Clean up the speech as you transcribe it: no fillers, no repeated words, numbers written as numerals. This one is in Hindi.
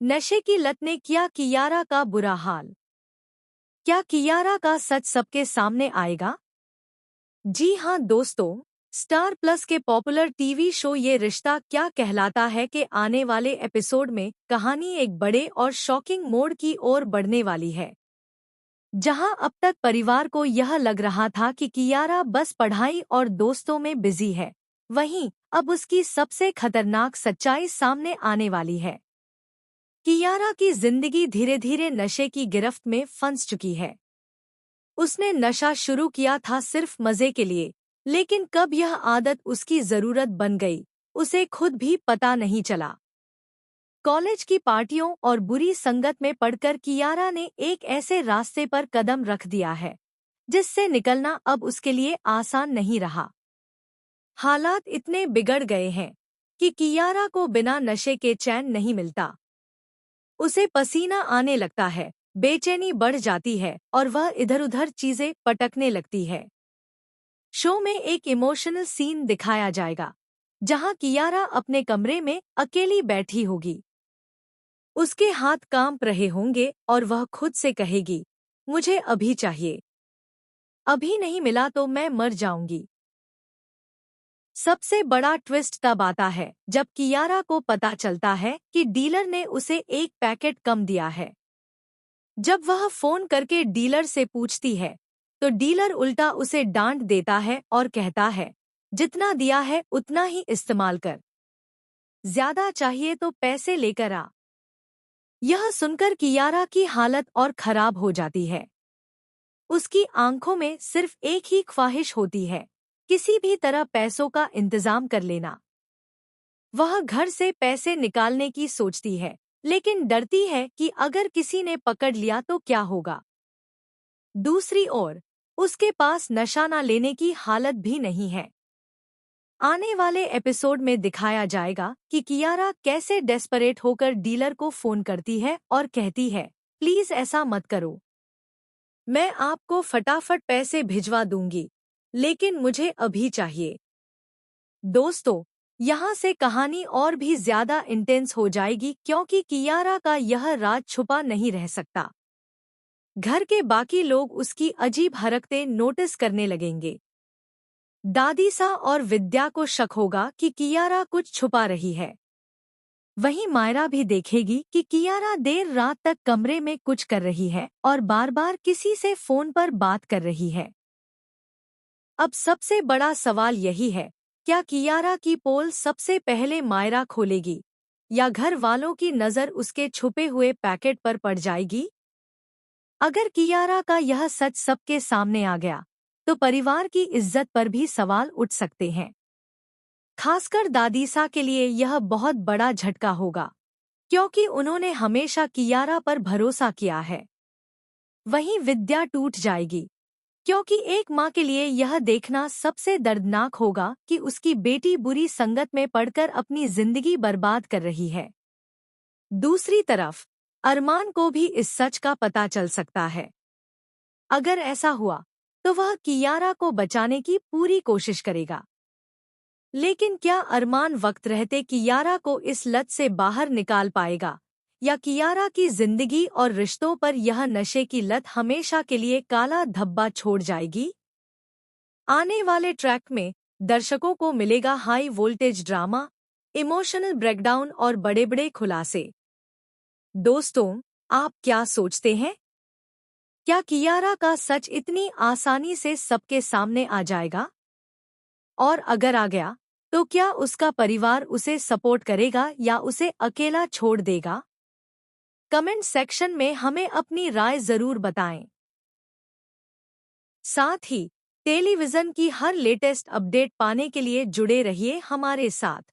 नशे की लत ने किया कियारा का बुरा हाल। क्या कियारा का सच सबके सामने आएगा? जी हां दोस्तों, स्टार प्लस के पॉपुलर टीवी शो ये रिश्ता क्या कहलाता है के आने वाले एपिसोड में कहानी एक बड़े और शॉकिंग मोड़ की ओर बढ़ने वाली है। जहां अब तक परिवार को यह लग रहा था कि कियारा बस पढ़ाई और दोस्तों में बिजी है, वहीं अब उसकी सबसे खतरनाक सच्चाई सामने आने वाली है। कियारा की जिंदगी धीरे धीरे नशे की गिरफ्त में फंस चुकी है। उसने नशा शुरू किया था सिर्फ मजे के लिए, लेकिन कब यह आदत उसकी जरूरत बन गई, उसे खुद भी पता नहीं चला। कॉलेज की पार्टियों और बुरी संगत में पड़कर कियारा ने एक ऐसे रास्ते पर कदम रख दिया है जिससे निकलना अब उसके लिए आसान नहीं रहा। हालात इतने बिगड़ गए हैं कि कियारा को बिना नशे के चैन नहीं मिलता। उसे पसीना आने लगता है, बेचैनी बढ़ जाती है और वह इधर-उधर चीजें पटकने लगती है। शो में एक इमोशनल सीन दिखाया जाएगा, जहां कियारा अपने कमरे में अकेली बैठी होगी। उसके हाथ कांप रहे होंगे और वह खुद से कहेगी, मुझे अभी चाहिए, अभी नहीं मिला तो मैं मर जाऊंगी। सबसे बड़ा ट्विस्ट तब आता है जब कियारा को पता चलता है कि डीलर ने उसे एक पैकेट कम दिया है। जब वह फोन करके डीलर से पूछती है, तो डीलर उल्टा उसे डांट देता है और कहता है, जितना दिया है उतना ही इस्तेमाल कर, ज्यादा चाहिए तो पैसे लेकर आ। यह सुनकर कियारा की हालत और खराब हो जाती है। उसकी आंखों में सिर्फ एक ही ख्वाहिश होती है, किसी भी तरह पैसों का इंतजाम कर लेना। वह घर से पैसे निकालने की सोचती है, लेकिन डरती है कि अगर किसी ने पकड़ लिया तो क्या होगा। दूसरी ओर, उसके पास नशा न लेने की हालत भी नहीं है। आने वाले एपिसोड में दिखाया जाएगा कि कियारा कैसे डेस्परेट होकर डीलर को फोन करती है और कहती है, प्लीज ऐसा मत करो, मैं आपको फटाफट पैसे भिजवा दूंगी, लेकिन मुझे अभी चाहिए। दोस्तों, यहाँ से कहानी और भी ज्यादा इंटेंस हो जाएगी क्योंकि कियारा का यह राज छुपा नहीं रह सकता। घर के बाकी लोग उसकी अजीब हरकतें नोटिस करने लगेंगे। दादीसा और विद्या को शक होगा कि कियारा कुछ छुपा रही है। वहीं मायरा भी देखेगी कि कियारा देर रात तक कमरे में कुछ कर रही है और बार-बार किसी से फोन पर बात कर रही है। अब सबसे बड़ा सवाल यही है, क्या कियारा की पोल सबसे पहले मायरा खोलेगी या घर वालों की नज़र उसके छुपे हुए पैकेट पर पड़ जाएगी? अगर कियारा का यह सच सबके सामने आ गया, तो परिवार की इज्जत पर भी सवाल उठ सकते हैं। खासकर दादीसा के लिए यह बहुत बड़ा झटका होगा, क्योंकि उन्होंने हमेशा कियारा पर भरोसा किया है। वहीं विद्या टूट जाएगी, क्योंकि एक माँ के लिए यह देखना सबसे दर्दनाक होगा कि उसकी बेटी बुरी संगत में पड़कर अपनी जिंदगी बर्बाद कर रही है। दूसरी तरफ, अरमान को भी इस सच का पता चल सकता है। अगर ऐसा हुआ, तो वह कियारा को बचाने की पूरी कोशिश करेगा। लेकिन क्या अरमान वक्त रहते कियारा को इस लत से बाहर निकाल पाएगा, या कियारा की जिंदगी और रिश्तों पर यह नशे की लत हमेशा के लिए काला धब्बा छोड़ जाएगी? आने वाले ट्रैक में दर्शकों को मिलेगा high voltage drama, emotional breakdown और बड़े-बड़े खुलासे। दोस्तों, आप क्या सोचते हैं? क्या कियारा का सच इतनी आसानी से सबके सामने आ जाएगा? और अगर आ गया, तो क्या उसका परिवार उसे सपोर्ट करेगा या उसे अकेला छोड़ देगा? कमेंट सेक्शन में हमें अपनी राय जरूर बताएं। साथ ही टेलीविजन की हर लेटेस्ट अपडेट पाने के लिए जुड़े रहिए हमारे साथ।